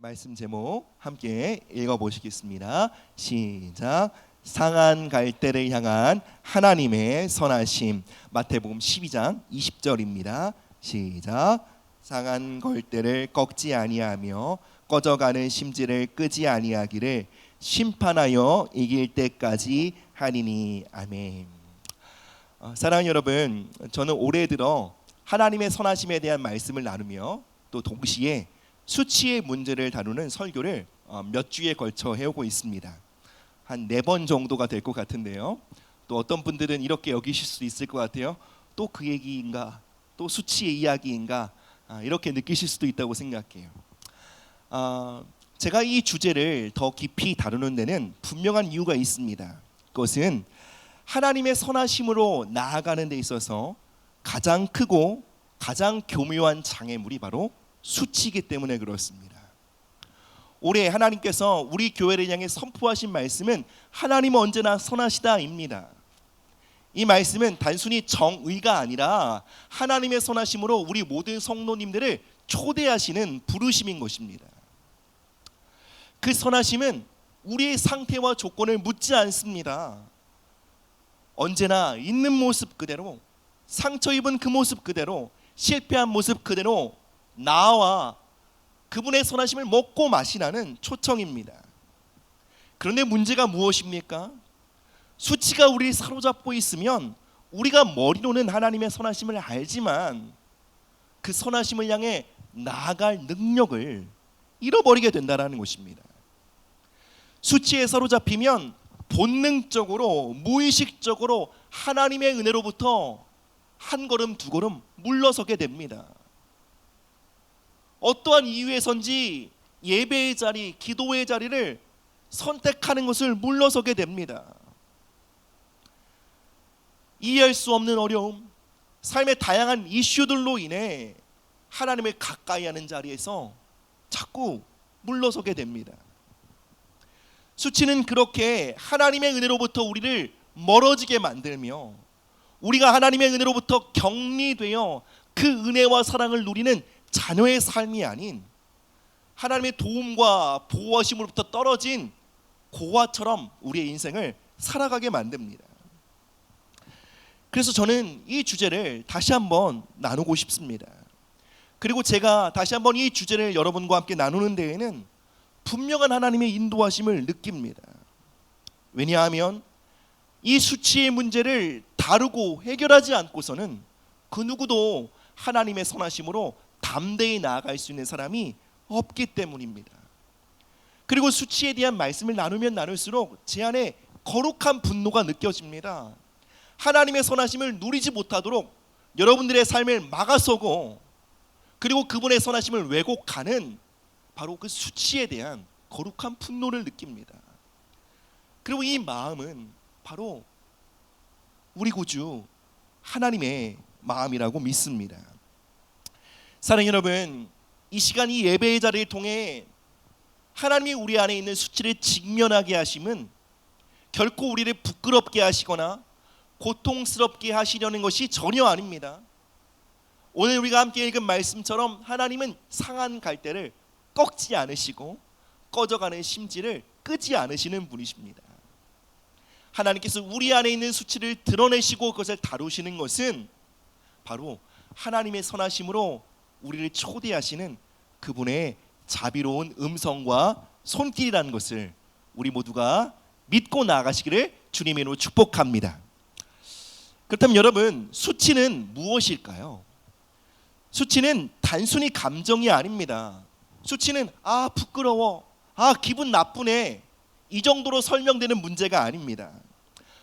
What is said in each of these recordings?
말씀 제목 함께 읽어보시겠습니다. 시작. 상한 갈대를 향한 하나님의 선하심. 마태복음 12장 20절입니다. 시작. 상한 갈대를 꺾지 아니하며 꺼져가는 심지를 끄지 아니하기를 심판하여 이길 때까지 하리니. 아멘. 사랑하는 여러분, 저는 올해 들어 하나님의 선하심에 대한 말씀을 나누며 또 동시에 수치의 문제를 다루는 설교를 몇 주에 걸쳐 해오고 있습니다. 한 4번 정도가 될 것 같은데요. 또 어떤 분들은 이렇게 여기실 수 있을 것 같아요. 또 그 얘기인가? 또 수치의 이야기인가? 이렇게 느끼실 수도 있다고 생각해요. 제가 이 주제를 더 깊이 다루는 데는 분명한 이유가 있습니다. 그것은 하나님의 선하심으로 나아가는 데 있어서 가장 크고 가장 교묘한 장애물이 바로 수치이기 때문에 그렇습니다. 올해 하나님께서 우리 교회를 향해 선포하신 말씀은 하나님은 언제나 선하시다입니다. 이 말씀은 단순히 정의가 아니라 하나님의 선하심으로 우리 모든 성도님들을 초대하시는 부르심인 것입니다. 그 선하심은 우리의 상태와 조건을 묻지 않습니다. 언제나 있는 모습 그대로, 상처 입은 그 모습 그대로, 실패한 모습 그대로 나와 그분의 선하심을 먹고 마시라는 초청입니다. 그런데 문제가 무엇입니까? 수치가 우리를 사로잡고 있으면 우리가 머리로는 하나님의 선하심을 알지만 그 선하심을 향해 나아갈 능력을 잃어버리게 된다는 것입니다. 수치에 사로잡히면 본능적으로 무의식적으로 하나님의 은혜로부터 한 걸음 두 걸음 물러서게 됩니다. 어떠한 이유에선지 예배의 자리, 기도의 자리를 선택하는 것을 물러서게 됩니다. 이해할 수 없는 어려움, 삶의 다양한 이슈들로 인해 하나님을 가까이 하는 자리에서 자꾸 물러서게 됩니다. 수치는 그렇게 하나님의 은혜로부터 우리를 멀어지게 만들며 우리가 하나님의 은혜로부터 격리되어 그 은혜와 사랑을 누리는 자녀의 삶이 아닌 하나님의 도움과 보호하심으로부터 떨어진 고아처럼 우리의 인생을 살아가게 만듭니다. 그래서 저는 이 주제를 다시 한번 나누고 싶습니다. 그리고 제가 다시 한번 이 주제를 여러분과 함께 나누는 데에는 분명한 하나님의 인도하심을 느낍니다. 왜냐하면 이 수치의 문제를 다루고 해결하지 않고서는 그 누구도 하나님의 선하심으로 담대히 나아갈 수 있는 사람이 없기 때문입니다. 그리고 수치에 대한 말씀을 나누면 나눌수록 제 안에 거룩한 분노가 느껴집니다. 하나님의 선하심을 누리지 못하도록 여러분들의 삶을 막아서고 그리고 그분의 선하심을 왜곡하는 바로 그 수치에 대한 거룩한 분노를 느낍니다. 그리고 이 마음은 바로 우리 구주 하나님의 마음이라고 믿습니다. 사랑하는 여러분, 이 시간 이 예배의 자리를 통해 하나님이 우리 안에 있는 수치를 직면하게 하심은 결코 우리를 부끄럽게 하시거나 고통스럽게 하시려는 것이 전혀 아닙니다. 오늘 우리가 함께 읽은 말씀처럼 하나님은 상한 갈대를 꺾지 않으시고 꺼져가는 심지를 끄지 않으시는 분이십니다. 하나님께서 우리 안에 있는 수치를 드러내시고 그것을 다루시는 것은 바로 하나님의 선하심으로 우리를 초대하시는 그분의 자비로운 음성과 손길이라는 것을 우리 모두가 믿고 나아가시기를 주님의 이름으로 축복합니다. 그렇다면 여러분, 수치는 무엇일까요? 수치는 단순히 감정이 아닙니다. 수치는 부끄러워, 기분 나쁘네, 이 정도로 설명되는 문제가 아닙니다.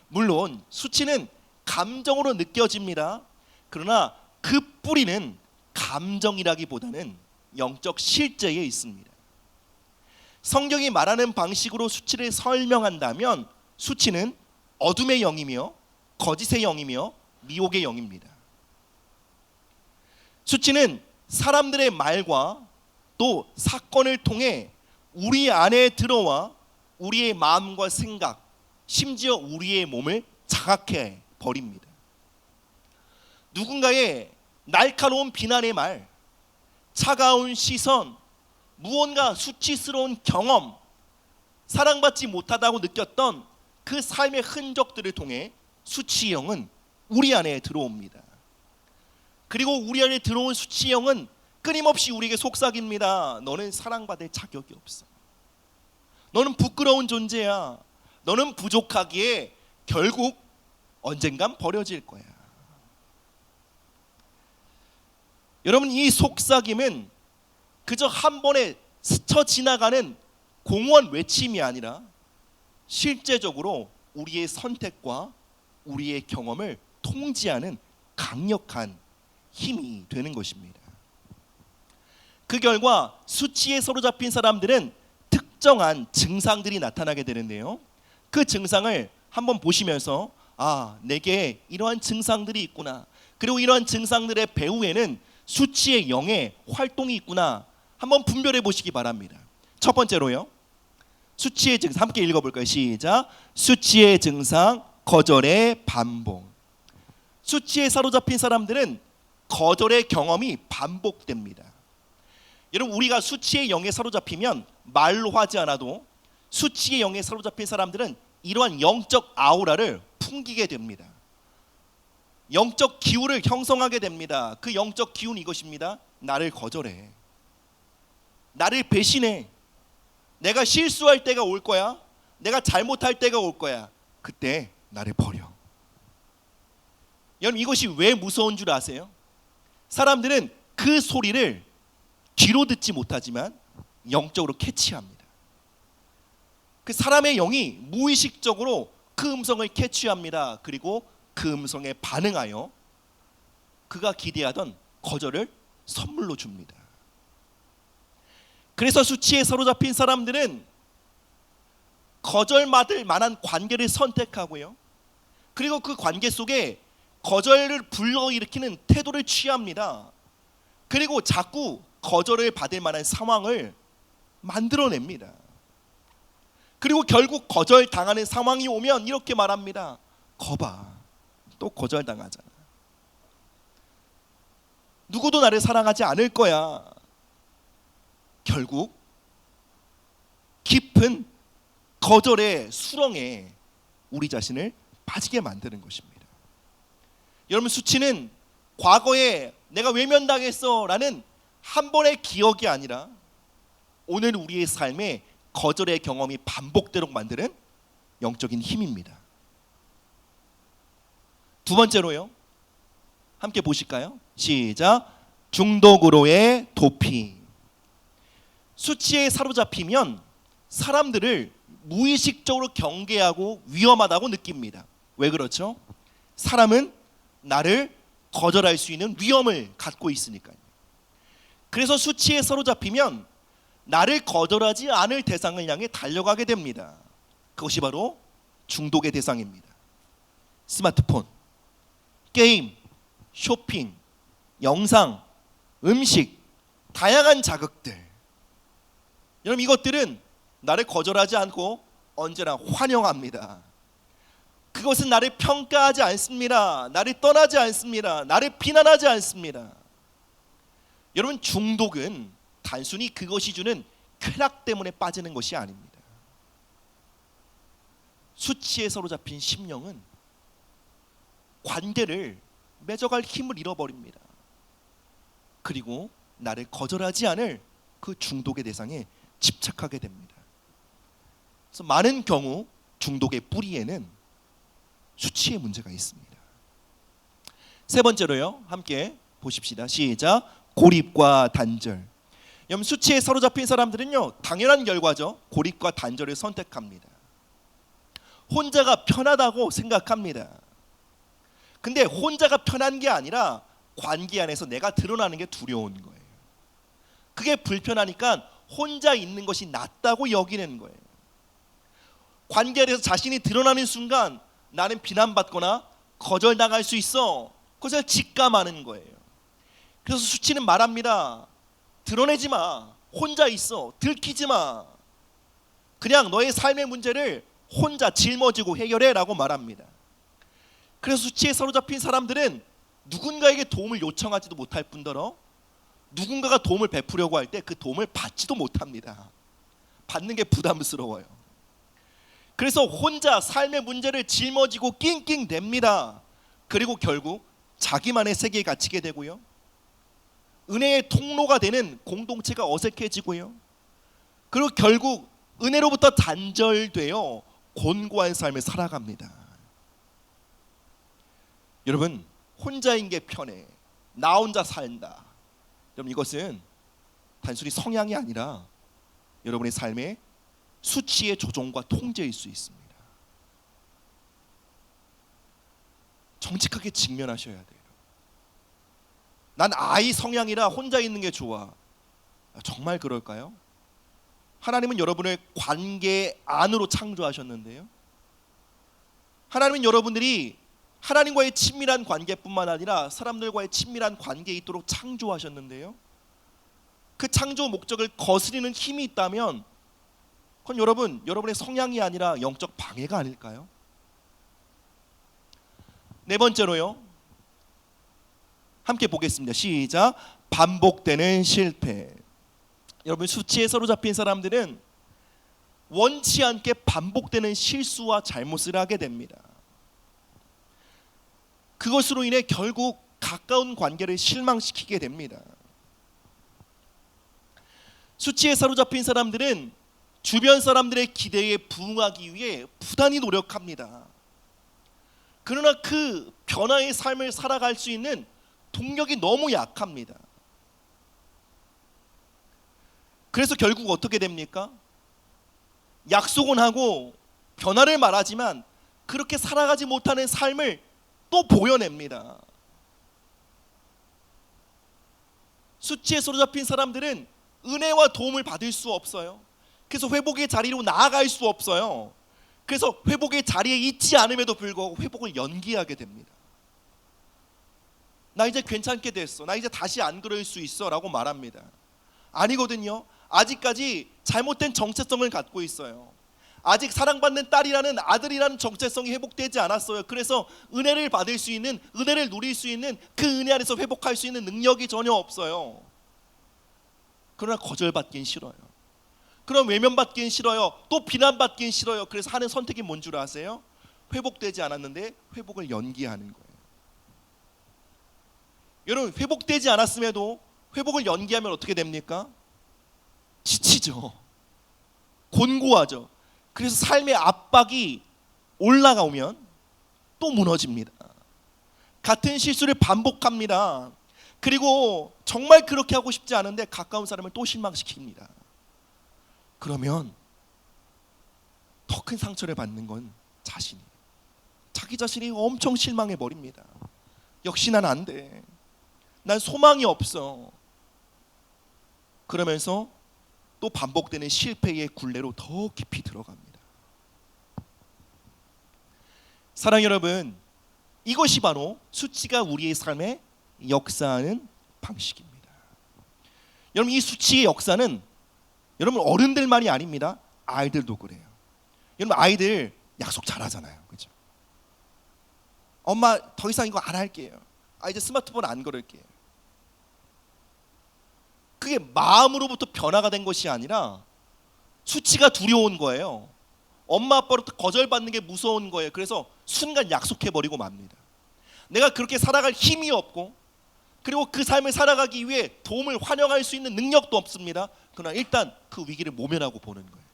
물론 수치는 감정으로 느껴집니다. 그러나 그 뿌리는 감정이라기보다는 영적 실제에 있습니다. 성경이 말하는 방식으로 수치를 설명한다면 수치는 어둠의 영이며 거짓의 영이며 미혹의 영입니다. 수치는 사람들의 말과 또 사건을 통해 우리 안에 들어와 우리의 마음과 생각, 심지어 우리의 몸을 장악해 버립니다. 누군가의 날카로운 비난의 말, 차가운 시선, 무언가 수치스러운 경험, 사랑받지 못하다고 느꼈던 그 삶의 흔적들을 통해 수치의 영은 우리 안에 들어옵니다. 그리고 우리 안에 들어온 수치의 영은 끊임없이 우리에게 속삭입니다. 너는 사랑받을 자격이 없어. 너는 부끄러운 존재야. 너는 부족하기에 결국 언젠간 버려질 거야. 여러분, 이 속삭임은 그저 한 번에 스쳐 지나가는 공허한 외침이 아니라 실제적으로 우리의 선택과 우리의 경험을 통제하는 강력한 힘이 되는 것입니다. 그 결과 수치에 사로잡힌 사람들은 특정한 증상들이 나타나게 되는데요. 그 증상을 한번 보시면서 내게 이러한 증상들이 있구나. 그리고 이러한 증상들의 배후에는 수치의 영의 활동이 있구나. 한번 분별해 보시기 바랍니다. 첫 번째로요. 수치의 증상 함께 읽어볼까요? 시작. 수치의 증상, 거절의 반복. 수치에 사로잡힌 사람들은 거절의 경험이 반복됩니다. 여러분, 우리가 수치의 영에 사로잡히면 말로 하지 않아도 수치의 영에 사로잡힌 사람들은 이러한 영적 아우라를 풍기게 됩니다. 영적 기운을 형성하게 됩니다. 그 영적 기운이 이것입니다. 나를 거절해. 나를 배신해. 내가 실수할 때가 올 거야. 내가 잘못할 때가 올 거야. 그때 나를 버려. 여러분, 이것이 왜 무서운 줄 아세요? 사람들은 그 소리를 귀로 듣지 못하지만 영적으로 캐치합니다. 그 사람의 영이 무의식적으로 그 음성을 캐치합니다. 그리고 그 음성에 반응하여 그가 기대하던 거절을 선물로 줍니다. 그래서 수치에 사로잡힌 사람들은 거절받을 만한 관계를 선택하고요. 그리고 그 관계 속에 거절을 불러일으키는 태도를 취합니다. 그리고 자꾸 거절을 받을 만한 상황을 만들어냅니다. 그리고 결국 거절당하는 상황이 오면 이렇게 말합니다. 거봐, 또 거절당하잖아. 누구도 나를 사랑하지 않을 거야. 결국 깊은 거절의 수렁에 우리 자신을 빠지게 만드는 것입니다. 여러분, 수치는 과거에 내가 외면당했어 라는 한 번의 기억이 아니라 오늘 우리의 삶에 거절의 경험이 반복되도록 만드는 영적인 힘입니다. 두 번째로요. 함께 보실까요? 시작. 중독으로의 도피. 수치에 사로잡히면 사람들을 무의식적으로 경계하고 위험하다고 느낍니다. 왜 그렇죠? 사람은 나를 거절할 수 있는 위험을 갖고 있으니까요. 그래서 수치에 사로잡히면 나를 거절하지 않을 대상을 향해 달려가게 됩니다. 그것이 바로 중독의 대상입니다. 스마트폰, 게임, 쇼핑, 영상, 음식, 다양한 자극들. 여러분, 이것들은 나를 거절하지 않고 언제나 환영합니다. 그것은 나를 평가하지 않습니다. 나를 떠나지 않습니다. 나를 비난하지 않습니다. 여러분, 중독은 단순히 그것이 주는 쾌락 때문에 빠지는 것이 아닙니다. 수치에 사로잡힌 심령은 관계를 맺어갈 힘을 잃어버립니다. 그리고 나를 거절하지 않을 그 중독의 대상에 집착하게 됩니다. 그래서 많은 경우 중독의 뿌리에는 수치의 문제가 있습니다. 세 번째로요. 함께 보십시다. 시작. 고립과 단절. 여러분, 수치에 사로잡힌 사람들은요, 당연한 결과죠. 고립과 단절을 선택합니다. 혼자가 편하다고 생각합니다. 근데 혼자가 편한 게 아니라 관계 안에서 내가 드러나는 게 두려운 거예요. 그게 불편하니까 혼자 있는 것이 낫다고 여기는 거예요. 관계 안에서 자신이 드러나는 순간 나는 비난받거나 거절당할 수 있어. 그것을 직감하는 거예요. 그래서 수치는 말합니다. 드러내지 마. 혼자 있어. 들키지 마. 그냥 너의 삶의 문제를 혼자 짊어지고 해결해 라고 말합니다. 그래서 수치에 사로잡힌 사람들은 누군가에게 도움을 요청하지도 못할 뿐더러 누군가가 도움을 베푸려고 할 때 그 도움을 받지도 못합니다. 받는 게 부담스러워요. 그래서 혼자 삶의 문제를 짊어지고 낑낑댑니다. 그리고 결국 자기만의 세계에 갇히게 되고요. 은혜의 통로가 되는 공동체가 어색해지고요. 그리고 결국 은혜로부터 단절되어 곤고한 삶을 살아갑니다. 여러분, 혼자인 게 편해. 나 혼자 산다. 여러분, 이것은 단순히 성향이 아니라 여러분의 삶의 수치의 조종과 통제일 수 있습니다. 정직하게 직면하셔야 돼요. 난 아이 성향이라 혼자 있는 게 좋아. 정말 그럴까요? 하나님은 여러분을 관계 안으로 창조하셨는데요. 하나님은 여러분들이 하나님과의 친밀한 관계뿐만 아니라 사람들과의 친밀한 관계에 있도록 창조하셨는데요. 그 창조 목적을 거스리는 힘이 있다면 그건 여러분의 성향이 아니라 영적 방해가 아닐까요? 네 번째로요. 함께 보겠습니다. 시작. 반복되는 실패. 여러분, 수치에 사로잡힌 사람들은 원치 않게 반복되는 실수와 잘못을 하게 됩니다. 그것으로 인해 결국 가까운 관계를 실망시키게 됩니다. 수치에 사로잡힌 사람들은 주변 사람들의 기대에 부응하기 위해 부단히 노력합니다. 그러나 그 변화의 삶을 살아갈 수 있는 동력이 너무 약합니다. 그래서 결국 어떻게 됩니까? 약속은 하고 변화를 말하지만 그렇게 살아가지 못하는 삶을 또 보여냅니다. 수치에 사로잡힌 사람들은 은혜와 도움을 받을 수 없어요. 그래서 회복의 자리로 나아갈 수 없어요. 그래서 회복의 자리에 있지 않음에도 불구하고 회복을 연기하게 됩니다. 나 이제 괜찮게 됐어. 나 이제 다시 안 그럴 수 있어 라고 말합니다. 아니거든요. 아직까지 잘못된 정체성을 갖고 있어요. 아직 사랑받는 딸이라는 아들이라는 정체성이 회복되지 않았어요. 그래서 은혜를 받을 수 있는, 은혜를 누릴 수 있는 그 은혜 안에서 회복할 수 있는 능력이 전혀 없어요. 그러나 거절받긴 싫어요. 그럼 외면받긴 싫어요. 또 비난받긴 싫어요. 그래서 하는 선택이 뭔 줄 아세요? 회복되지 않았는데 회복을 연기하는 거예요. 여러분, 회복되지 않았음에도 회복을 연기하면 어떻게 됩니까? 지치죠. 곤고하죠. 그래서 삶의 압박이 올라가오면 또 무너집니다. 같은 실수를 반복합니다. 그리고 정말 그렇게 하고 싶지 않은데 가까운 사람을 또 실망시킵니다. 그러면 더 큰 상처를 받는 건 자신이에요. 자기 자신이 엄청 실망해 버립니다. 역시 난 안 돼. 난 소망이 없어. 그러면서 또 반복되는 실패의 굴레로 더 깊이 들어갑니다. 사랑 여러분, 이것이 바로 수치가 우리의 삶에 역사하는 방식입니다. 여러분, 이 수치의 역사는 여러분 어른들만이 아닙니다. 아이들도 그래요. 여러분, 아이들 약속 잘하잖아요. 그렇죠? 엄마 더 이상 이거 안 할게요. 이제 스마트폰 안 걸을게요. 그게 마음으로부터 변화가 된 것이 아니라 수치가 두려운 거예요. 엄마 아빠로부터 거절받는 게 무서운 거예요. 그래서 순간 약속해버리고 맙니다. 내가 그렇게 살아갈 힘이 없고 그리고 그 삶을 살아가기 위해 도움을 환영할 수 있는 능력도 없습니다. 그러나 일단 그 위기를 모면하고 보는 거예요.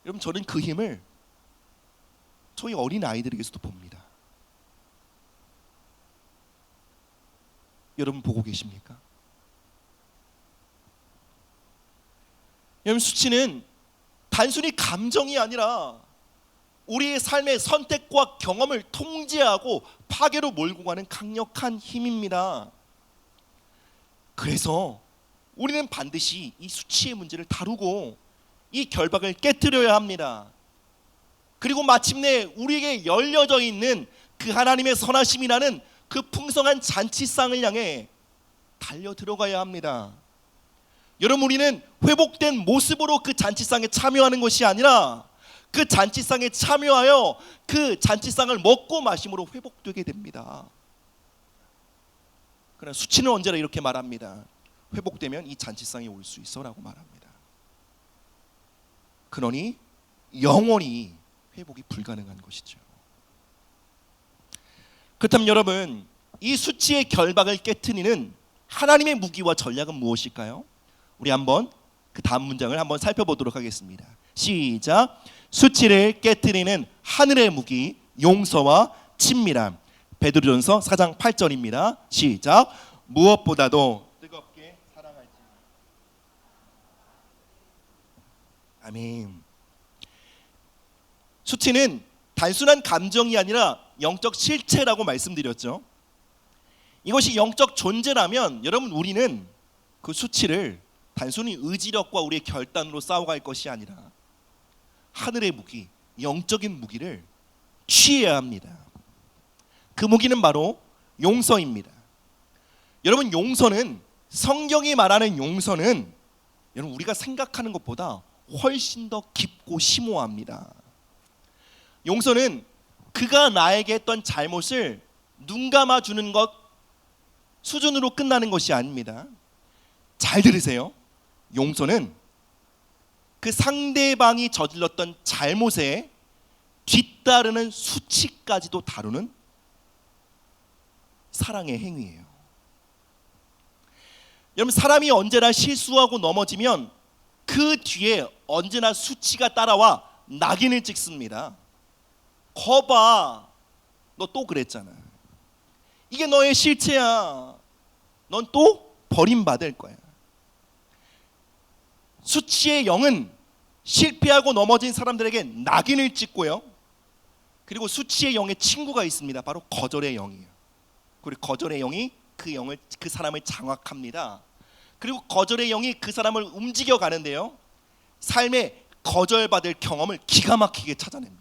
여러분, 저는 그 힘을 저희 어린 아이들에게서도 봅니다. 여러분 보고 계십니까? 여러분, 수치는 단순히 감정이 아니라 우리의 삶의 선택과 경험을 통제하고 파괴로 몰고 가는 강력한 힘입니다. 그래서 우리는 반드시 이 수치의 문제를 다루고 이 결박을 깨트려야 합니다. 그리고 마침내 우리에게 열려져 있는 그 하나님의 선하심이라는 그 풍성한 잔치상을 향해 달려 들어가야 합니다. 여러분, 우리는 회복된 모습으로 그 잔치상에 참여하는 것이 아니라 그 잔치상에 참여하여 그 잔치상을 먹고 마심으로 회복되게 됩니다. 그러나 수치는 언제나 이렇게 말합니다. 회복되면 이 잔치상에 올 수 있어 라고 말합니다. 그러니 영원히 회복이 불가능한 것이죠. 그렇다면 여러분, 이 수치의 결박을 깨트리는 하나님의 무기와 전략은 무엇일까요? 우리 한번 그 다음 문장을 한번 살펴보도록 하겠습니다. 시작. 수치를 깨트리는 하늘의 무기, 용서와 친밀함. 베드로전서 4장 8절입니다. 시작. 무엇보다도 뜨겁게 사랑할지. 아멘. 수치는 단순한 감정이 아니라 영적 실체라고 말씀드렸죠. 이것이 영적 존재라면 여러분, 우리는 그 수치를 단순히 의지력과 우리의 결단으로 싸워갈 것이 아니라 하늘의 무기, 영적인 무기를 취해야 합니다. 그 무기는 바로 용서입니다. 여러분, 용서는, 성경이 말하는 용서는 여러분 우리가 생각하는 것보다 훨씬 더 깊고 심오합니다. 용서는 그가 나에게 했던 잘못을 눈 감아주는 것 수준으로 끝나는 것이 아닙니다. 잘 들으세요. 용서는 그 상대방이 저질렀던 잘못에 뒤따르는 수치까지도 다루는 사랑의 행위예요. 여러분, 사람이 언제나 실수하고 넘어지면 그 뒤에 언제나 수치가 따라와 낙인을 찍습니다. 거봐, 너 또 그랬잖아. 이게 너의 실체야. 넌 또 버림받을 거야. 수치의 영은 실패하고 넘어진 사람들에게 낙인을 찍고요. 그리고 수치의 영의 친구가 있습니다. 바로 거절의 영이에요. 그리고 거절의 영이 그 사람을 장악합니다. 그리고 거절의 영이 그 사람을 움직여 가는데요. 삶에 거절받을 경험을 기가 막히게 찾아냅니다.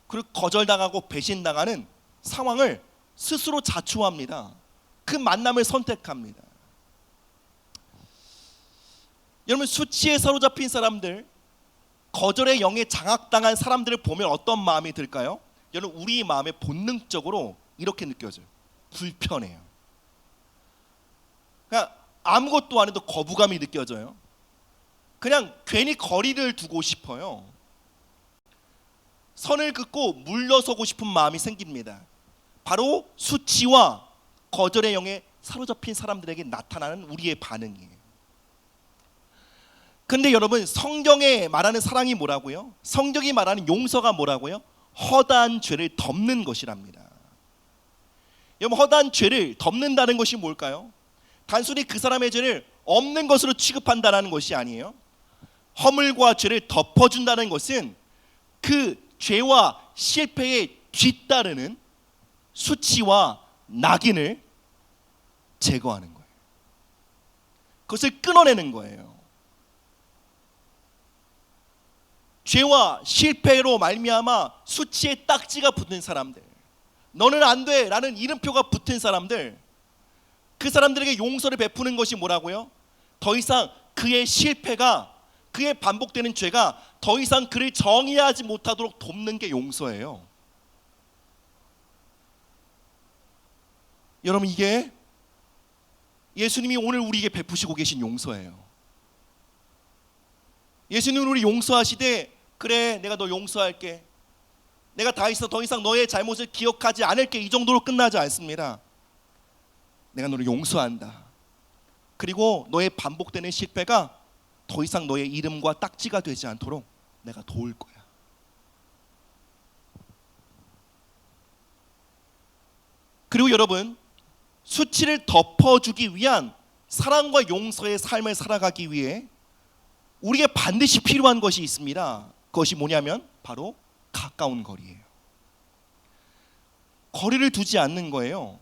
그리고 거절당하고 배신당하는 상황을 스스로 자초합니다. 그 만남을 선택합니다. 여러분, 수치에 사로잡힌 사람들, 거절의 영에 장악당한 사람들을 보면 어떤 마음이 들까요? 여러분, 우리 마음에 본능적으로 이렇게 느껴져요. 불편해요. 그냥 아무것도 안 해도 거부감이 느껴져요. 그냥 괜히 거리를 두고 싶어요. 선을 긋고 물러서고 싶은 마음이 생깁니다. 바로 수치와 거절의 영에 사로잡힌 사람들에게 나타나는 우리의 반응이에요. 근데 여러분, 성경에 말하는 사랑이 뭐라고요? 성경이 말하는 용서가 뭐라고요? 허다한 죄를 덮는 것이랍니다. 여러분, 허다한 죄를 덮는다는 것이 뭘까요? 단순히 그 사람의 죄를 없는 것으로 취급한다는 것이 아니에요. 허물과 죄를 덮어준다는 것은 그 죄와 실패에 뒤따르는 수치와 낙인을 제거하는 거예요. 그것을 끊어내는 거예요. 죄와 실패로 말미암아 수치의 딱지가 붙는 사람들, 너는 안 돼 라는 이름표가 붙은 사람들, 그 사람들에게 용서를 베푸는 것이 뭐라고요? 더 이상 그의 실패가, 그의 반복되는 죄가 더 이상 그를 정의하지 못하도록 돕는 게 용서예요. 여러분, 이게 예수님이 오늘 우리에게 베푸시고 계신 용서예요. 예수님은 우리 용서하시되, 그래 내가 너 용서할게, 내가 다 있어 더 이상 너의 잘못을 기억하지 않을게, 이 정도로 끝나지 않습니다. 내가 너를 용서한다. 그리고 너의 반복되는 실패가 더 이상 너의 이름과 딱지가 되지 않도록 내가 도울 거야. 그리고 여러분, 수치를 덮어주기 위한 사랑과 용서의 삶을 살아가기 위해 우리에게 반드시 필요한 것이 있습니다. 그것이 뭐냐면 바로 가까운 거리예요. 거리를 두지 않는 거예요.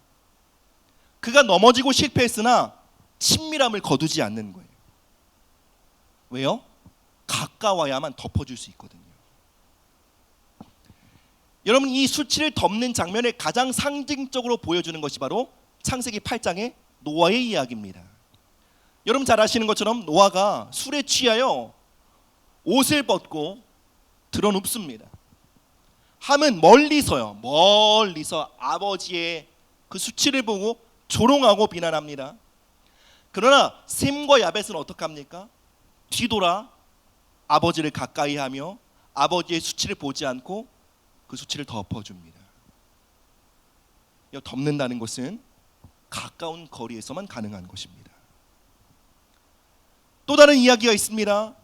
그가 넘어지고 실패했으나 친밀함을 거두지 않는 거예요. 왜요? 가까워야만 덮어줄 수 있거든요. 여러분, 이 수치를 덮는 장면을 가장 상징적으로 보여주는 것이 바로 창세기 8장의 노아의 이야기입니다. 여러분 잘 아시는 것처럼 노아가 술에 취하여 옷을 벗고 드러눕습니다. 함은 멀리서 아버지의 그 수치를 보고 조롱하고 비난합니다. 그러나 셈과 야벳은 어떻게 합니까? 뒤돌아 아버지를 가까이 하며 아버지의 수치를 보지 않고 그 수치를 덮어줍니다. 덮는다는 것은 가까운 거리에서만 가능한 것입니다. 또 다른 이야기가 있습니다.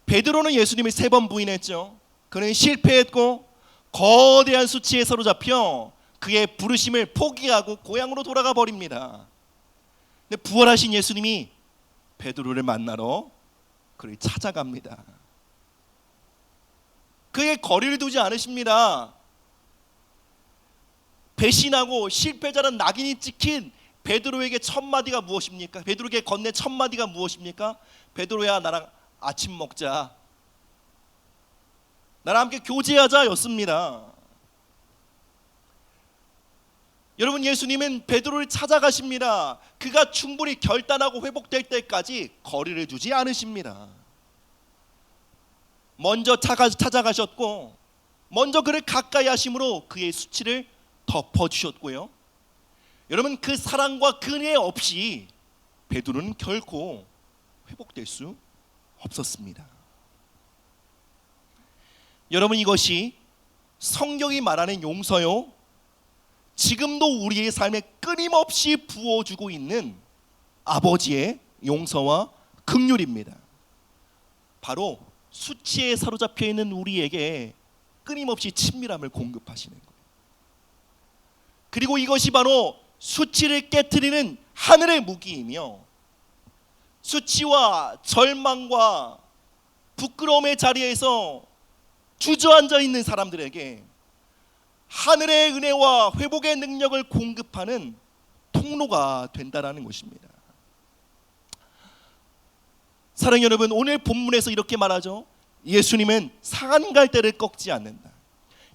베드로는 예수님을 3번 부인했죠. 그는 실패했고 거대한 수치에 사로잡혀 그의 부르심을 포기하고 고향으로 돌아가 버립니다. 근데 부활하신 예수님이 베드로를 만나러 그를 찾아갑니다. 그의 거리를 두지 않으십니다. 배신하고 실패자란 낙인이 찍힌 베드로에게 첫 마디가 무엇입니까? 베드로에게 건넨 첫 마디가 무엇입니까? 베드로야, 나랑 아침 먹자, 나랑 함께 교제하자 였습니다. 여러분, 예수님은 베드로를 찾아가십니다. 그가 충분히 결단하고 회복될 때까지 거리를 두지 않으십니다. 먼저 찾아가셨고 먼저 그를 가까이 하심으로 그의 수치를 덮어주셨고요. 여러분, 그 사랑과 그 은혜 없이 베드로는 결코 회복될 수 없었습니다. 여러분, 이것이 성경이 말하는 용서요, 지금도 우리의 삶에 끊임없이 부어주고 있는 아버지의 용서와 긍휼입니다. 바로 수치에 사로잡혀 있는 우리에게 끊임없이 친밀함을 공급하시는 거예요. 그리고 이것이 바로 수치를 깨트리는 하늘의 무기이며, 수치와 절망과 부끄러움의 자리에서 주저앉아 있는 사람들에게 하늘의 은혜와 회복의 능력을 공급하는 통로가 된다라는 것입니다. 사랑하는 여러분, 오늘 본문에서 이렇게 말하죠. 예수님은 상한 갈대를 꺾지 않는다.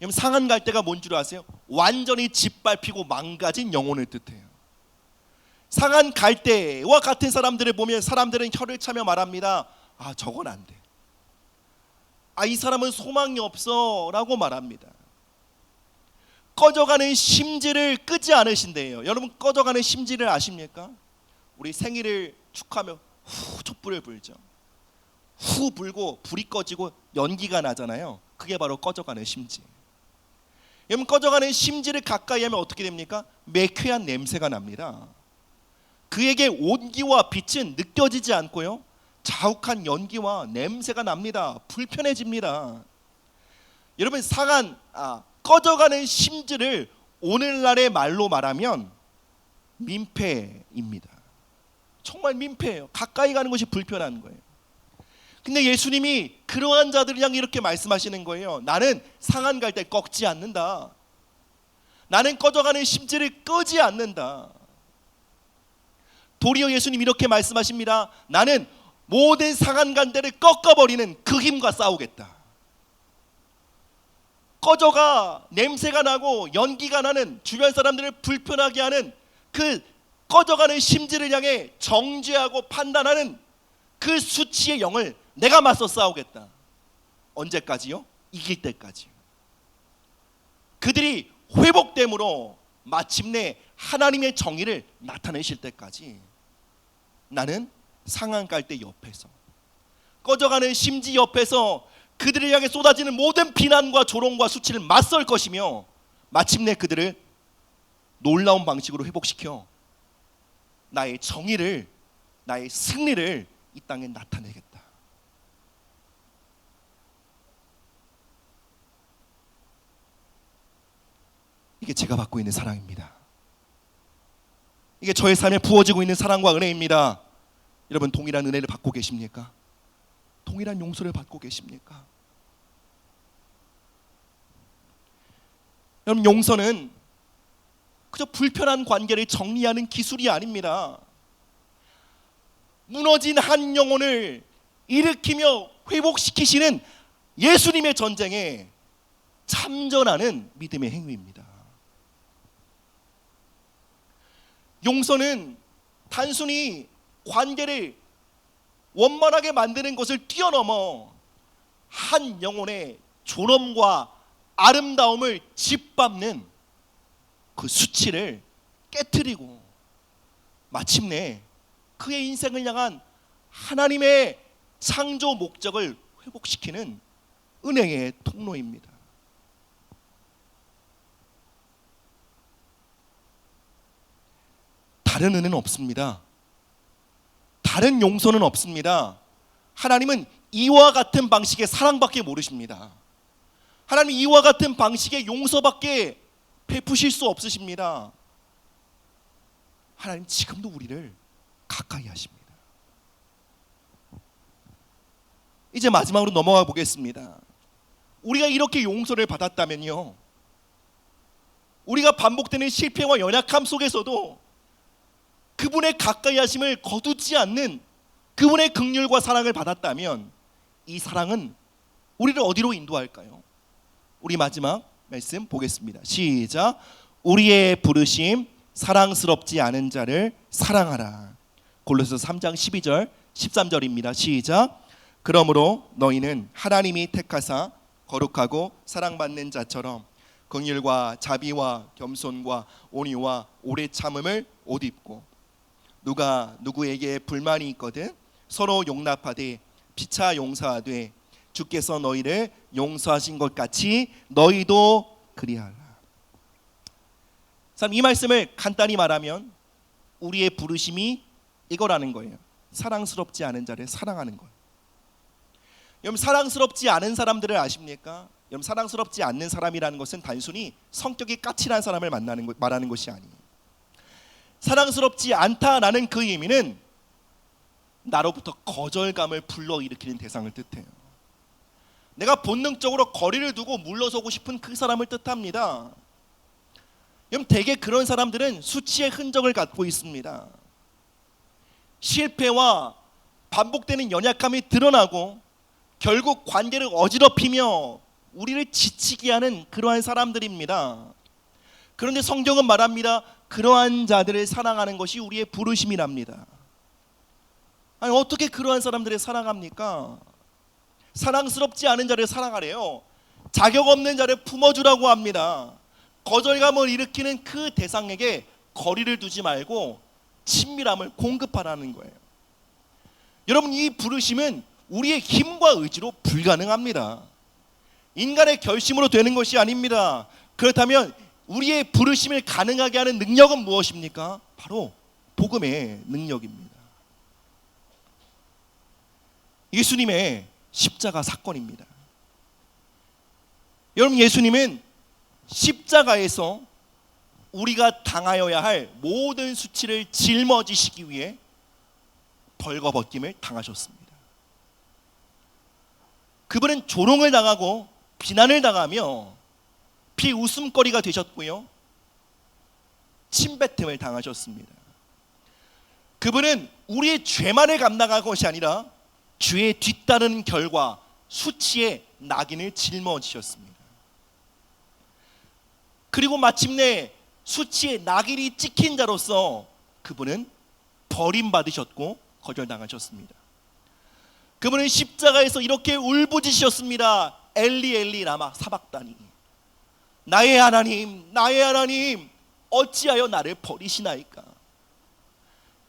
여러분, 상한 갈대가 뭔 줄 아세요? 완전히 짓밟히고 망가진 영혼을 뜻해요. 상한 갈대와 같은 사람들을 보면 사람들은 혀를 차며 말합니다. 아, 저건 안 돼. 아, 이 사람은 소망이 없어 라고 말합니다. 꺼져가는 심지를 끄지 않으신대요. 여러분, 꺼져가는 심지를 아십니까? 우리 생일을 축하하며 후 촛불을 불죠. 후 불고 불이 꺼지고 연기가 나잖아요. 그게 바로 꺼져가는 심지. 여러분, 꺼져가는 심지를 가까이 하면 어떻게 됩니까? 매캐한 냄새가 납니다. 그에게 온기와 빛은 느껴지지 않고요, 자욱한 연기와 냄새가 납니다. 불편해집니다. 여러분, 꺼져가는 심지를 오늘날의 말로 말하면 민폐입니다. 정말 민폐예요. 가까이 가는 것이 불편한 거예요. 근데 예수님이 그러한 자들을 향해 이렇게 말씀하시는 거예요. 나는 상한 갈대 꺾지 않는다. 나는 꺼져가는 심지를 끄지 않는다. 도리어 예수님 이렇게 말씀하십니다. 나는 모든 상한 갈대를 꺾어버리는 그 힘과 싸우겠다. 꺼져가 냄새가 나고 연기가 나는 주변 사람들을 불편하게 하는 그 꺼져가는 심지를 향해 정죄하고 판단하는 그 수치의 영을 내가 맞서 싸우겠다. 언제까지요? 이길 때까지요. 그들이 회복됨으로 마침내 하나님의 정의를 나타내실 때까지 나는 상한 갈대 옆에서, 꺼져가는 심지 옆에서 그들을 향해 쏟아지는 모든 비난과 조롱과 수치를 맞설 것이며, 마침내 그들을 놀라운 방식으로 회복시켜 나의 정의를, 나의 승리를 이 땅에 나타내겠다. 이게 제가 받고 있는 사랑입니다. 이게 저의 삶에 부어지고 있는 사랑과 은혜입니다. 여러분, 동일한 은혜를 받고 계십니까? 동일한 용서를 받고 계십니까? 여러분, 용서는 그저 불편한 관계를 정리하는 기술이 아닙니다. 무너진 한 영혼을 일으키며 회복시키시는 예수님의 전쟁에 참전하는 믿음의 행위입니다. 용서는 단순히 관계를 원만하게 만드는 것을 뛰어넘어 한 영혼의 존엄과 아름다움을 짓밟는 그 수치를 깨트리고 마침내 그의 인생을 향한 하나님의 창조 목적을 회복시키는 은혜의 통로입니다. 다른 은혜는 없습니다. 다른 용서는 없습니다. 하나님은 이와 같은 방식의 사랑밖에 모르십니다. 하나님 이와 같은 방식의 용서밖에 베푸실 수 없으십니다. 하나님 지금도 우리를 가까이 하십니다. 이제 마지막으로 넘어가 보겠습니다. 우리가 이렇게 용서를 받았다면요, 우리가 반복되는 실패와 연약함 속에서도 그분의 가까이 하심을 거두지 않는 그분의 긍휼과 사랑을 받았다면 이 사랑은 우리를 어디로 인도할까요? 우리 마지막 말씀 보겠습니다. 시작. 우리의 부르심 사랑스럽지 않은 자를 사랑하라. 골로새서 3장 12절 13절입니다. 시작. 그러므로 너희는 하나님이 택하사 거룩하고 사랑받는 자처럼 긍휼과 자비와 겸손과 온유와 오래 참음을 옷 입고, 누가 누구에게 불만이 있거든 서로 용납하되 피차 용서하되 주께서 너희를 용서하신 것 같이 너희도 그리하라. 이 말씀을 간단히 말하면 우리의 부르심이 이거라는 거예요. 사랑스럽지 않은 자를 사랑하는 거예요. 여러분, 사랑스럽지 않은 사람들을 아십니까? 여러분, 사랑스럽지 않는 사람이라는 것은 단순히 성격이 까칠한 사람을 말하는 것이 아니에요. 사랑스럽지 않다라는 그 의미는 나로부터 거절감을 불러일으키는 대상을 뜻해요. 내가 본능적으로 거리를 두고 물러서고 싶은 그 사람을 뜻합니다. 여러분, 대개 그런 사람들은 수치의 흔적을 갖고 있습니다. 실패와 반복되는 연약함이 드러나고 결국 관계를 어지럽히며 우리를 지치게 하는 그러한 사람들입니다. 그런데 성경은 말합니다. 그러한 자들을 사랑하는 것이 우리의 부르심이랍니다. 아니, 어떻게 그러한 사람들을 사랑합니까? 사랑스럽지 않은 자를 사랑하래요. 자격 없는 자를 품어주라고 합니다. 거절감을 일으키는 그 대상에게 거리를 두지 말고 친밀함을 공급하라는 거예요. 여러분, 이 부르심은 우리의 힘과 의지로 불가능합니다. 인간의 결심으로 되는 것이 아닙니다. 그렇다면 우리의 부르심을 가능하게 하는 능력은 무엇입니까? 바로 복음의 능력입니다. 예수님의 십자가 사건입니다. 여러분, 예수님은 십자가에서 우리가 당하여야 할 모든 수치를 짊어지시기 위해 벌거벗김을 당하셨습니다. 그분은 조롱을 당하고 비난을 당하며 비웃음거리가 되셨고요, 침뱉음을 당하셨습니다. 그분은 우리의 죄만을 감당한 것이 아니라 죄에 뒤따르는 결과 수치의 낙인을 짊어지셨습니다. 그리고 마침내 수치의 낙인이 찍힌 자로서 그분은 버림받으셨고 거절당하셨습니다. 그분은 십자가에서 이렇게 울부짖으셨습니다. 엘리 엘리 라마 사박다니, 나의 하나님 나의 하나님 어찌하여 나를 버리시나이까.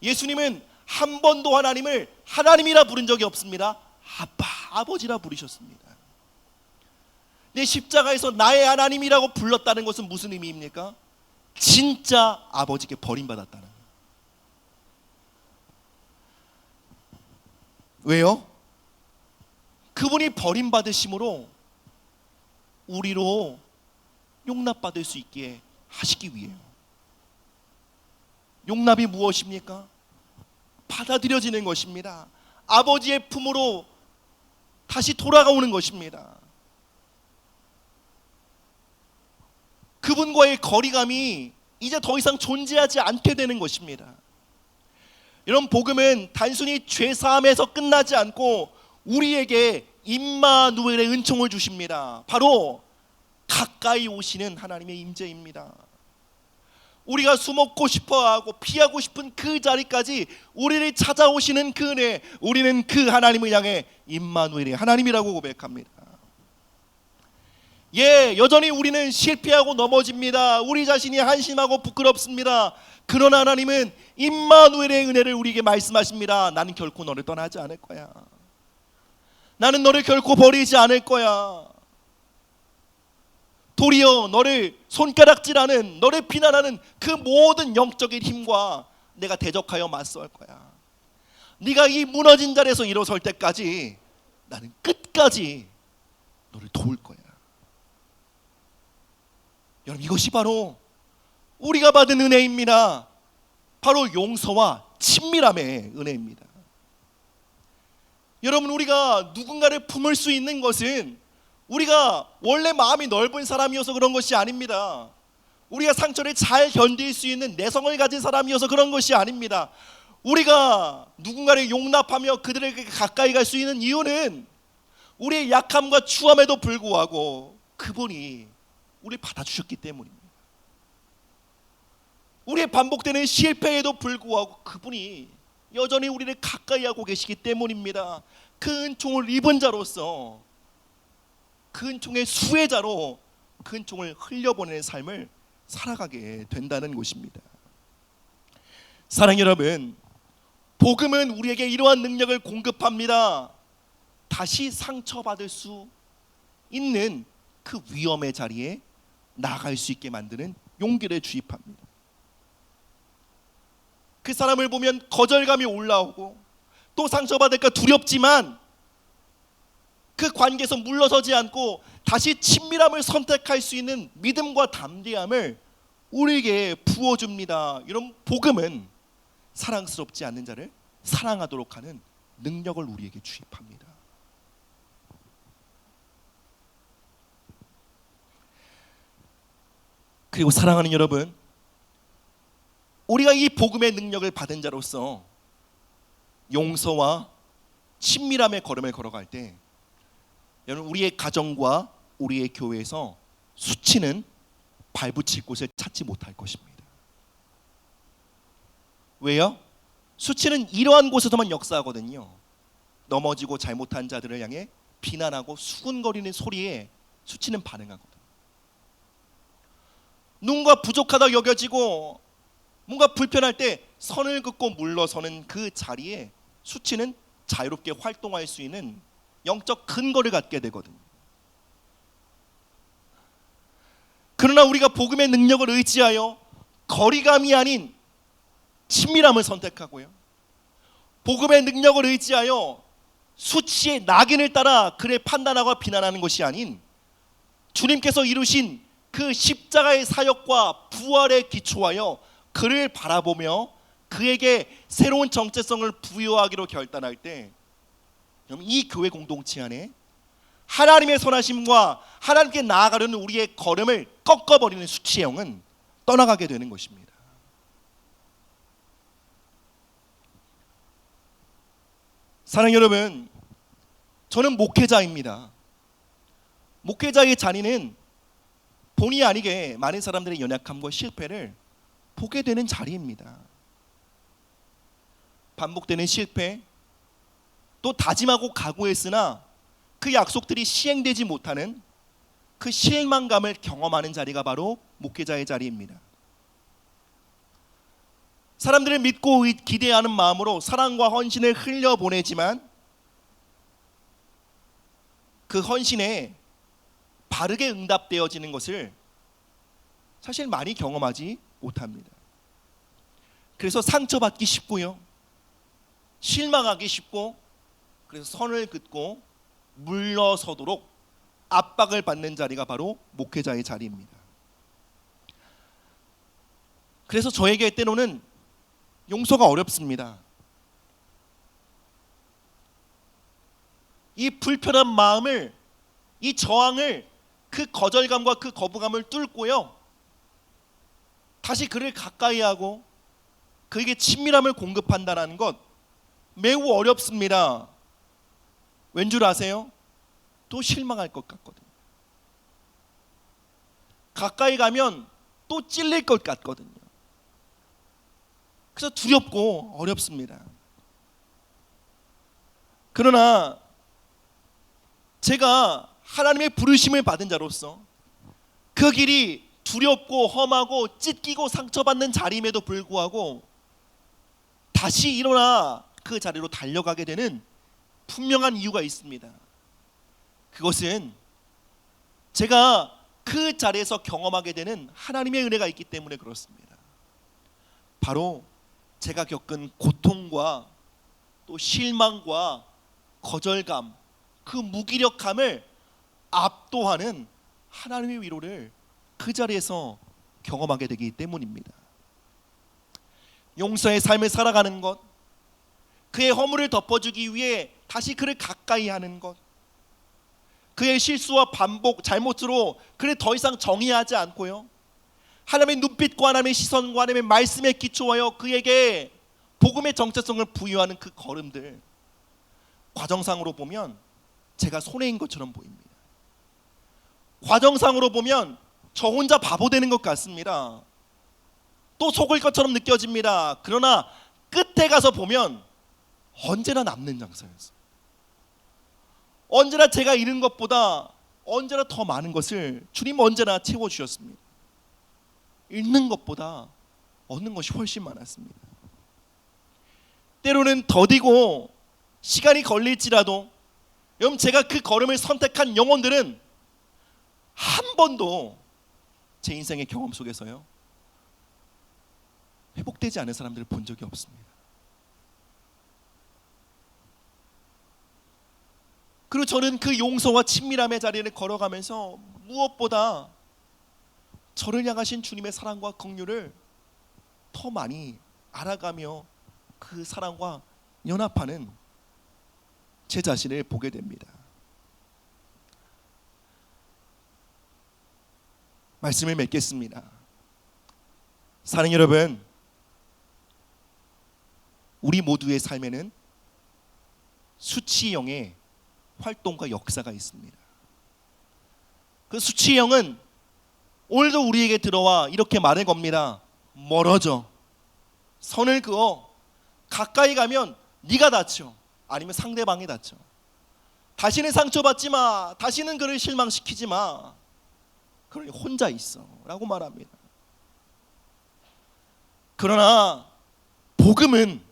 예수님은 한 번도 하나님을 하나님이라 부른 적이 없습니다. 아빠, 아버지라 부르셨습니다. 내 십자가에서 나의 하나님이라고 불렀다는 것은 무슨 의미입니까? 진짜 아버지께 버림받았다는 거예요. 왜요? 그분이 버림받으심으로 우리로 용납받을 수 있게 하시기 위해요. 용납이 무엇입니까? 받아들여지는 것입니다. 아버지의 품으로 다시 돌아오는 것입니다. 그분과의 거리감이 이제 더 이상 존재하지 않게 되는 것입니다. 이런 복음은 단순히 죄사함에서 끝나지 않고 우리에게 임마누엘의 은총을 주십니다. 바로 가까이 오시는 하나님의 임재입니다. 우리가 숨었고 싶어하고 피하고 싶은 그 자리까지 우리를 찾아오시는 그 은혜, 우리는 그 하나님을 향해 임마누엘의 하나님이라고 고백합니다. 예, 여전히 우리는 실패하고 넘어집니다. 우리 자신이 한심하고 부끄럽습니다. 그러나 하나님은 임마누엘의 은혜를 우리에게 말씀하십니다. 나는 결코 너를 떠나지 않을 거야. 나는 너를 결코 버리지 않을 거야. 도리어 너를 손가락질하는, 너를 비난하는 그 모든 영적인 힘과 내가 대적하여 맞설 거야. 네가 이 무너진 자리에서 일어설 때까지 나는 끝까지 너를 도울 거야. 여러분, 이것이 바로 우리가 받은 은혜입니다. 바로 용서와 친밀함의 은혜입니다. 여러분, 우리가 누군가를 품을 수 있는 것은 우리가 원래 마음이 넓은 사람이어서 그런 것이 아닙니다. 우리가 상처를 잘 견딜 수 있는 내성을 가진 사람이어서 그런 것이 아닙니다. 우리가 누군가를 용납하며 그들에게 가까이 갈 수 있는 이유는 우리의 약함과 추함에도 불구하고 그분이 우리를 받아주셨기 때문입니다. 우리의 반복되는 실패에도 불구하고 그분이 여전히 우리를 가까이 하고 계시기 때문입니다. 그 은총을 입은 자로서, 그 은총의 수혜자로 그 은총을 흘려보내는 삶을 살아가게 된다는 것입니다. 사랑 여러분, 복음은 우리에게 이러한 능력을 공급합니다. 다시 상처받을 수 있는 그 위험의 자리에 나갈 수 있게 만드는 용기를 주입합니다. 그 사람을 보면 거절감이 올라오고 또 상처받을까 두렵지만 그 관계에서 물러서지 않고 다시 친밀함을 선택할 수 있는 믿음과 담대함을 우리에게 부어줍니다. 이런 복음은 사랑스럽지 않는 자를 사랑하도록 하는 능력을 우리에게 주입합니다. 그리고 사랑하는 여러분, 우리가 이 복음의 능력을 받은 자로서 용서와 친밀함의 걸음을 걸어갈 때 여러분, 우리의 가정과 우리의 교회에서 수치는 발붙일 곳을 찾지 못할 것입니다. 왜요? 수치는 이러한 곳에서만 역사하거든요. 넘어지고 잘못한 자들을 향해 비난하고 수군거리는 소리에 수치는 반응하거든요. 누군가 부족하다 여겨지고 뭔가 불편할 때 선을 긋고 물러서는 그 자리에 수치는 자유롭게 활동할 수 있는 영적 근거를 갖게 되거든요. 그러나 우리가 복음의 능력을 의지하여 거리감이 아닌 친밀함을 선택하고요, 복음의 능력을 의지하여 수치의 낙인을 따라 그를 판단하고 비난하는 것이 아닌 주님께서 이루신 그 십자가의 사역과 부활에 기초하여 그를 바라보며 그에게 새로운 정체성을 부여하기로 결단할 때 이 교회 공동체 안에 하나님의 선하심과 하나님께 나아가려는 우리의 걸음을 꺾어버리는 수치의 영은 떠나가게 되는 것입니다. 사랑 여러분, 저는 목회자입니다. 목회자의 자리는 본의 아니게 많은 사람들의 연약함과 실패를 보게 되는 자리입니다. 반복되는 실패, 또 다짐하고 각오했으나 그 약속들이 시행되지 못하는 그 실망감을 경험하는 자리가 바로 목회자의 자리입니다. 사람들을 믿고 기대하는 마음으로 사랑과 헌신을 흘려보내지만 그 헌신에 바르게 응답되어지는 것을 사실 많이 경험하지 못합니다. 그래서 상처받기 쉽고요, 실망하기 쉽고, 그래서 선을 긋고 물러서도록 압박을 받는 자리가 바로 목회자의 자리입니다. 그래서 저에게 때로는 용서가 어렵습니다. 이 불편한 마음을, 이 저항을, 그 거절감과 그 거부감을 뚫고요, 다시 그를 가까이 하고 그에게 친밀함을 공급한다는 것 매우 어렵습니다. 왠 줄 아세요? 또 실망할 것 같거든요. 가까이 가면 또 찔릴 것 같거든요. 그래서 두렵고 어렵습니다. 그러나 제가 하나님의 부르심을 받은 자로서 그 길이 두렵고 험하고 찢기고 상처받는 자리임에도 불구하고 다시 일어나 그 자리로 달려가게 되는 분명한 이유가 있습니다. 그것은 제가 그 자리에서 경험하게 되는 하나님의 은혜가 있기 때문에 그렇습니다. 바로 제가 겪은 고통과 또 실망과 거절감, 그 무기력함을 압도하는 하나님의 위로를 그 자리에서 경험하게 되기 때문입니다. 용서의 삶을 살아가는 것, 그의 허물을 덮어주기 위해 다시 그를 가까이 하는 것, 그의 실수와 반복, 잘못으로 그를 더 이상 정의하지 않고요, 하나님의 눈빛과 하나님의 시선과 하나님의 말씀에 기초하여 그에게 복음의 정체성을 부여하는 그 걸음들, 과정상으로 보면 제가 손해인 것처럼 보입니다. 과정상으로 보면 저 혼자 바보 되는 것 같습니다. 또 속을 것처럼 느껴집니다. 그러나 끝에 가서 보면 언제나 남는 장사였어요. 언제나 제가 잃은 것보다 언제나 더 많은 것을 주님 언제나 채워주셨습니다. 잃는 것보다 얻는 것이 훨씬 많았습니다. 때로는 더디고 시간이 걸릴지라도, 여러분, 제가 그 걸음을 선택한 영혼들은 한 번도 제 인생의 경험 속에서요 회복되지 않은 사람들을 본 적이 없습니다. 그리고 저는 그 용서와 친밀함의 자리를 걸어가면서 무엇보다 저를 향하신 주님의 사랑과 긍휼을 더 많이 알아가며 그 사랑과 연합하는 제 자신을 보게 됩니다. 말씀을 맺겠습니다. 사랑하는 여러분, 우리 모두의 삶에는 수치형의 활동과 역사가 있습니다. 그 수치형은 오늘도 우리에게 들어와 이렇게 말을 겁니다. 멀어져, 선을 그어, 가까이 가면 네가 다쳐, 아니면 상대방이 다쳐, 다시는 상처받지 마, 다시는 그를 실망시키지 마, 그러니 혼자 있어 라고 말합니다. 그러나 복음은,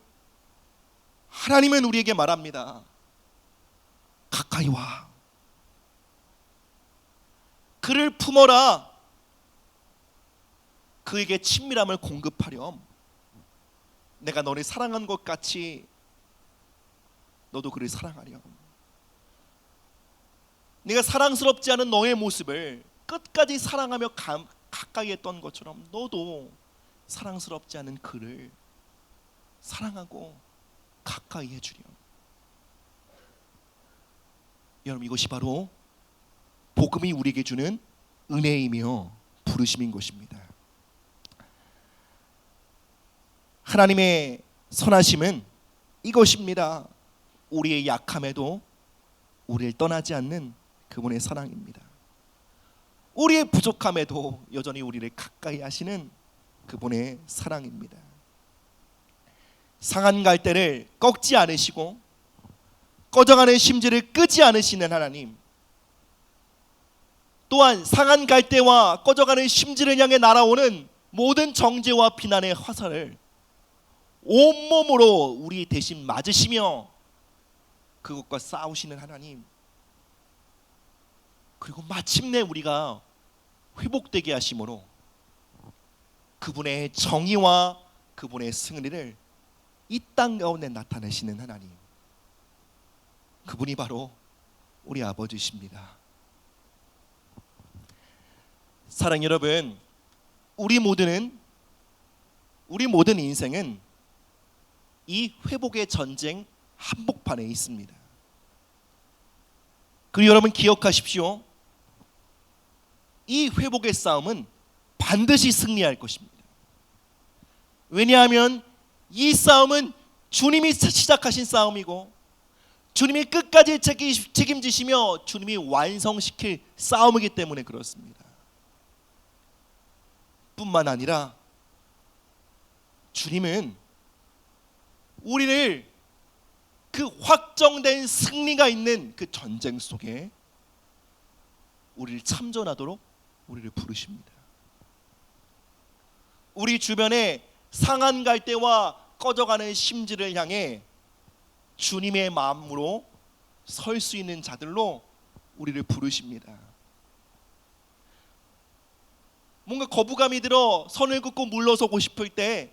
하나님은 우리에게 말합니다. 가까이 와, 그를 품어라, 그에게 친밀함을 공급하렴. 내가 너를 사랑한 것 같이 너도 그를 사랑하렴. 내가 사랑스럽지 않은 너의 모습을 끝까지 사랑하며 가까이 했던 것처럼 너도 사랑스럽지 않은 그를 사랑하고 가까이 해주렴. 여러분, 이것이 바로 복음이 우리에게 주는 은혜이며 부르심인 것입니다. 하나님의 선하심은 이것입니다. 우리의 약함에도 우리를 떠나지 않는 그분의 사랑입니다. 우리의 부족함에도 여전히 우리를 가까이 하시는 그분의 사랑입니다. 상한 갈대를 꺾지 않으시고 꺼져가는 심지를 끄지 않으시는 하나님, 또한 상한 갈대와 꺼져가는 심지를 향해 날아오는 모든 정죄와 비난의 화살을 온몸으로 우리 대신 맞으시며 그것과 싸우시는 하나님, 그리고 마침내 우리가 회복되게 하심으로 그분의 정의와 그분의 승리를 이 땅 가운데 나타내시는 하나님, 그분이 바로 우리 아버지십니다. 사랑 여러분, 우리 모든 인생은 이 회복의 전쟁 한복판에 있습니다. 그리고 여러분 기억하십시오. 이 회복의 싸움은 반드시 승리할 것입니다. 왜냐하면 이 싸움은 주님이 시작하신 싸움이고 주님이 끝까지 책임지시며 주님이 완성시킬 싸움이기 때문에 그렇습니다. 뿐만 아니라 주님은 우리를 그 확정된 승리가 있는 그 전쟁 속에 우리를 참전하도록 우리를 부르십니다. 우리 주변에 상한 갈대와 꺼져가는 심지를 향해 주님의 마음으로 설 수 있는 자들로 우리를 부르십니다. 뭔가 거부감이 들어 선을 긋고 물러서고 싶을 때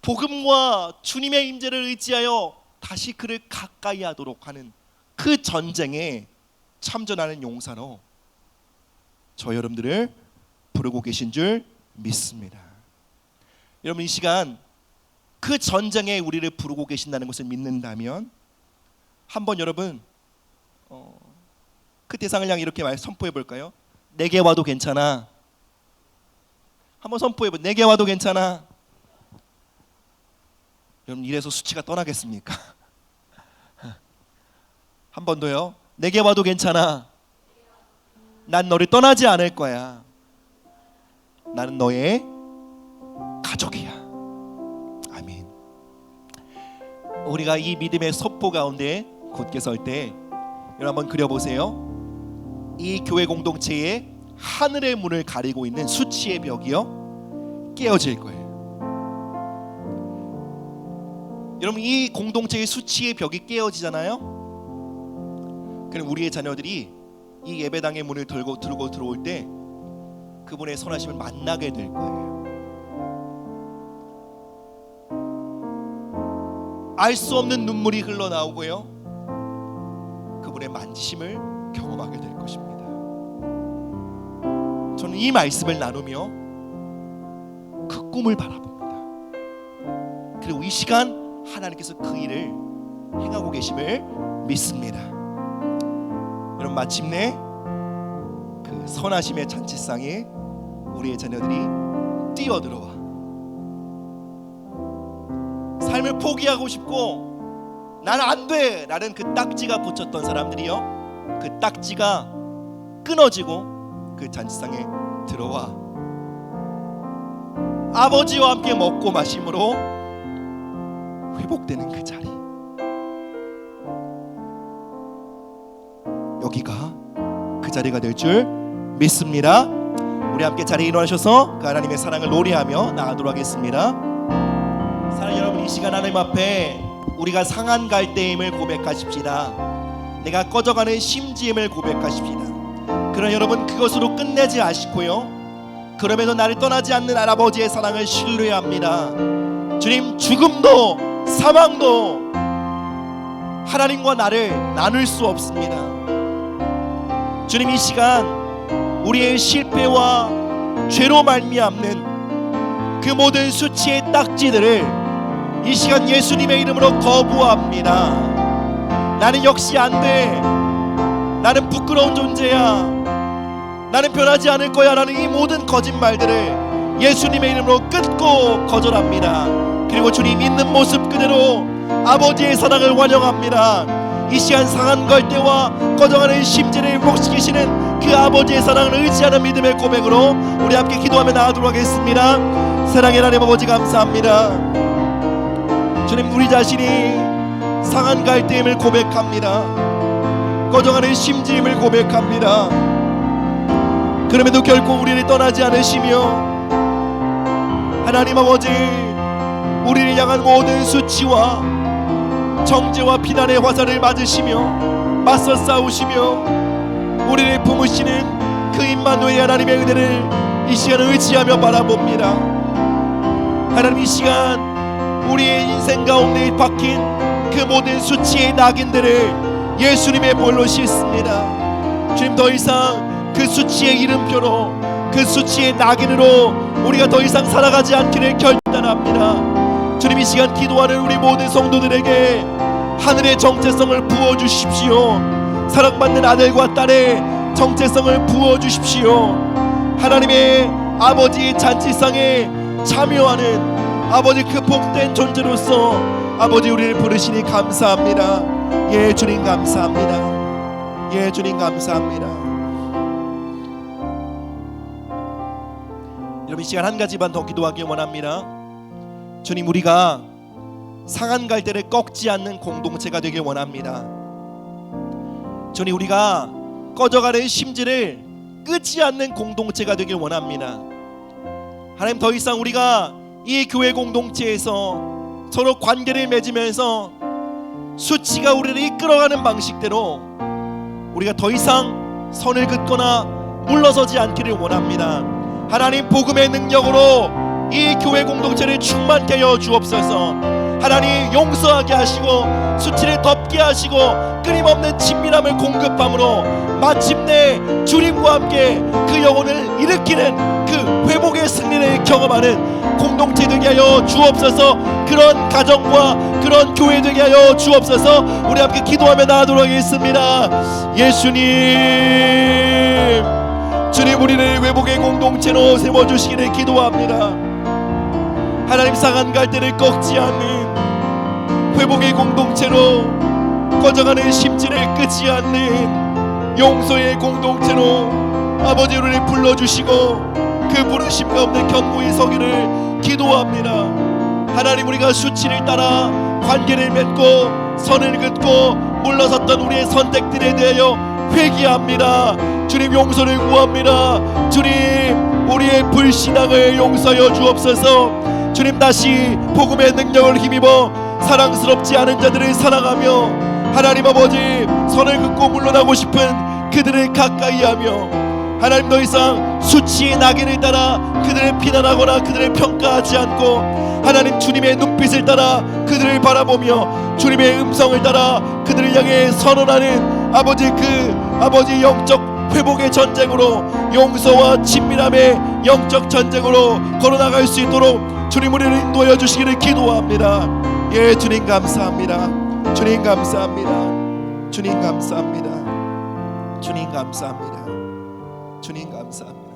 복음과 주님의 임재를 의지하여 다시 그를 가까이 하도록 하는 그 전쟁에 참전하는 용사로 저 여러분들을 부르고 계신 줄 믿습니다. 여러분, 이 시간 그 전쟁에 우리를 부르고 계신다는 것을 믿는다면 한번 여러분 그 대상을 향해 이렇게 선포해 볼까요? 내게 와도 괜찮아. 한번 선포해 보. 내게 와도 괜찮아. 여러분, 이래서 수치가 떠나겠습니까? 한 번 더요. 내게 와도 괜찮아. 난 너를 떠나지 않을 거야. 나는 너의 가족이야. 아멘. 우리가 이 믿음의 섭보 가운데 굳게 설 때 여러분 한번 그려보세요. 이 교회 공동체에 하늘의 문을 가리고 있는 수치의 벽이요 깨어질 거예요. 여러분, 이 공동체의 수치의 벽이 깨어지잖아요. 그럼 우리의 자녀들이 이 예배당의 문을 들고 들어올 때 그분의 선하심을 만나게 될 거예요. 알 수 없는 눈물이 흘러나오고요, 그분의 만지심을 경험하게 될 것입니다. 저는 이 말씀을 나누며 그 꿈을 바라봅니다. 그리고 이 시간 하나님께서 그 일을 행하고 계심을 믿습니다. 여러분, 마침내 그 선하심의 잔치상에 우리의 자녀들이 뛰어들어와 삶을 포기하고 싶고 나는 안 돼 라는 그 딱지가 붙였던 사람들이요, 그 딱지가 끊어지고 그 잔치상에 들어와 아버지와 함께 먹고 마심으로 회복되는 그 자리, 여기가 그 자리가 될 줄 믿습니다. 우리 함께 자리에 일어나셔서 그 하나님의 사랑을 노래하며 나아가도록 하겠습니다. 사랑하는 여러분, 이 시간 하나님 앞에 우리가 상한 갈대임을 고백하십시다. 내가 꺼져가는 심지임을 고백하십시다. 그러나 여러분, 그것으로 끝내지 않고요, 그럼에도 나를 떠나지 않는 할아버지의 사랑을 신뢰합니다. 주님, 죽음도 사망도 하나님과 나를 나눌 수 없습니다. 주님, 이 시간 우리의 실패와 죄로 말미암는 그 모든 수치의 딱지들을 이 시간 예수님의 이름으로 거부합니다. 나는 역시 안 돼, 나는 부끄러운 존재야, 나는 변하지 않을 거야 라는 이 모든 거짓말들을 예수님의 이름으로 끊고 거절합니다. 그리고 주님 있는 모습 그대로 아버지의 사랑을 환영합니다. 이 시간 상한 갈대와 꺼져가는 심지를 회복시키시는 그 아버지의 사랑을 의지하는 믿음의 고백으로 우리 함께 기도하며 나아가도록 하겠습니다. 사랑의 하나님 아버지, 감사합니다. 주님, 우리 자신이 상한 갈대임을 고백합니다. 꺼져가는 심지임을 고백합니다. 그럼에도 결코 우리를 떠나지 않으시며 하나님 아버지, 우리를 향한 모든 수치와 정죄와 비난의 화살을 맞으시며 맞서 싸우시며 우리를 품으시는 그 임마누엘 하나님의 은혜를 이 시간 의지하며 바라봅니다. 하나님, 이 시간 우리의 인생 가운데 박힌 그 모든 수치의 낙인들을 예수님의 볼로 씻습니다. 주님, 더 이상 그 수치의 이름표로, 그 수치의 낙인으로 우리가 더 이상 살아가지 않기를 결단합니다. 주님, 이 시간 기도하는 우리 모든 성도들에게 하늘의 정체성을 부어주십시오. 사랑받는 아들과 딸의 정체성을 부어주십시오. 하나님의 아버지의 잔치상에 참여하는 아버지 그 복된 존재로서 아버지 우리를 부르시니 감사합니다. 예, 주님 감사합니다. 예, 주님 감사합니다. 여러분, 이 시간 한 가지만 더 기도하기 원합니다. 주님, 우리가 상한 갈대를 꺾지 않는 공동체가 되길 원합니다. 주님, 우리가 꺼져가는 심지를 끄지 않는 공동체가 되길 원합니다. 하나님, 더 이상 우리가 이 교회 공동체에서 서로 관계를 맺으면서 수치가 우리를 이끌어가는 방식대로 우리가 더 이상 선을 긋거나 물러서지 않기를 원합니다. 하나님, 복음의 능력으로 이 교회 공동체를 충만케 하여 주옵소서. 하나님, 용서하게 하시고 수치를 덮게 하시고 끊임없는 친밀함을 공급함으로 마침내 주님과 함께 그 영혼을 일으키는 그 회복의 승리를 경험하는 공동체 되게 하여 주옵소서. 그런 가정과 그런 교회 되게 하여 주옵소서. 우리 함께 기도하며 나아가도록 하겠습니다. 예수님, 주님, 우리를 회복의 공동체로 세워주시기를 기도합니다. 하나님, 상한 갈대를 꺾지 않는 회복의 공동체로, 꺼져가는 심지를 끄지 않는 용서의 공동체로 아버지 우리를 불러주시고 그 부르심 가운데 견고히 서기를 기도합니다. 하나님, 우리가 수치를 따라 관계를 맺고 선을 긋고 물러섰던 우리의 선택들에 대하여 회개합니다. 주님, 용서를 구합니다. 주님, 우리의 불신앙을 용서하여 주옵소서. 주님, 다시 복음의 능력을 힘입어 사랑스럽지 않은 자들을 사랑하며 하나님 아버지, 선을 긋고 물러나고 싶은 그들을 가까이하며 하나님, 더 이상 수치의 낙인을 따라 그들을 비난하거나 그들을 평가하지 않고 하나님, 주님의 눈빛을 따라 그들을 바라보며 주님의 음성을 따라 그들을 향해 선언하는 아버지, 그 아버지 영적 회복의 전쟁으로, 용서와 친밀함의 영적 전쟁으로 걸어나갈 수 있도록 주님, 우리를 인도하여 주시기를 기도합니다. 예, 주님 감사합니다. 주님 감사합니다. 주님 감사합니다. 주님 감사합니다. 주님 감사합니다.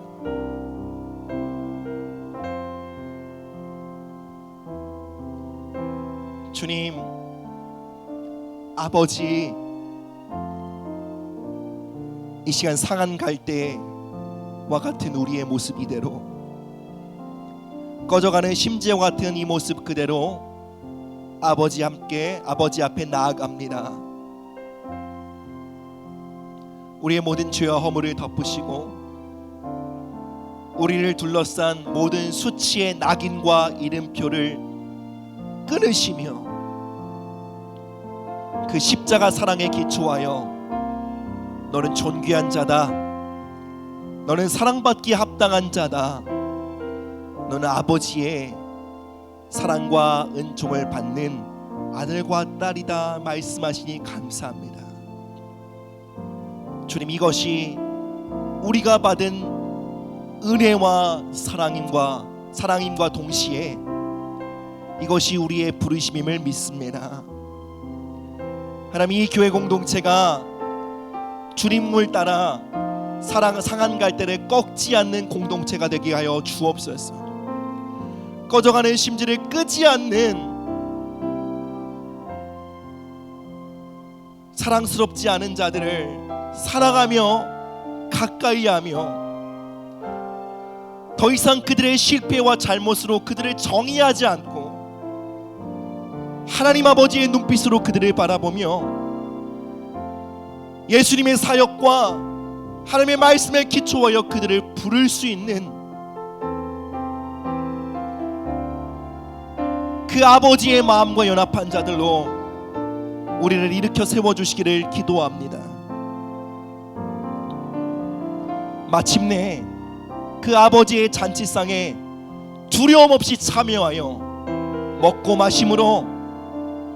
주님, 아버지, 이 시간 상한 갈대와 같은 우리의 모습 이대로, 꺼져가는 심지와 같은 이 모습 그대로 아버지 함께 아버지 앞에 나아갑니다. 우리의 모든 죄와 허물을 덮으시고 우리를 둘러싼 모든 수치의 낙인과 이름표를 끊으시며 그 십자가 사랑에 기초하여 너는 존귀한 자다, 너는 사랑받기에 합당한 자다, 너는 아버지의 사랑과 은총을 받는 아들과 딸이다 말씀하시니 감사합니다. 주님, 이것이 우리가 받은 은혜와 사랑임과 동시에 이것이 우리의 부르심임을 믿습니다. 하나님, 이 교회 공동체가 주님을 따라 상한 갈대를 꺾지 않는 공동체가 되게 하여 주옵소서. 꺼져가는 심지를 끄지 않는 사랑스럽지 않은 자들을 사랑하며 가까이하며 더 이상 그들의 실패와 잘못으로 그들을 정의하지 않고 하나님 아버지의 눈빛으로 그들을 바라보며 예수님의 사역과 하나님의 말씀에 기초하여 그들을 부를 수 있는 그 아버지의 마음과 연합한 자들로 우리를 일으켜 세워주시기를 기도합니다. 마침내 그 아버지의 잔치상에 두려움 없이 참여하여 먹고 마심으로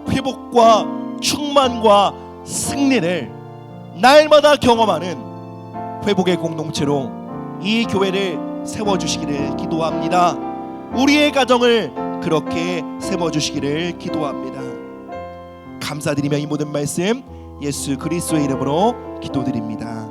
회복과 충만과 승리를 날마다 경험하는 회복의 공동체로 이 교회를 세워주시기를 기도합니다. 우리의 가정을 그렇게 세워주시기를 기도합니다. 감사드리며 이 모든 말씀 예수 그리스도의 이름으로 기도드립니다.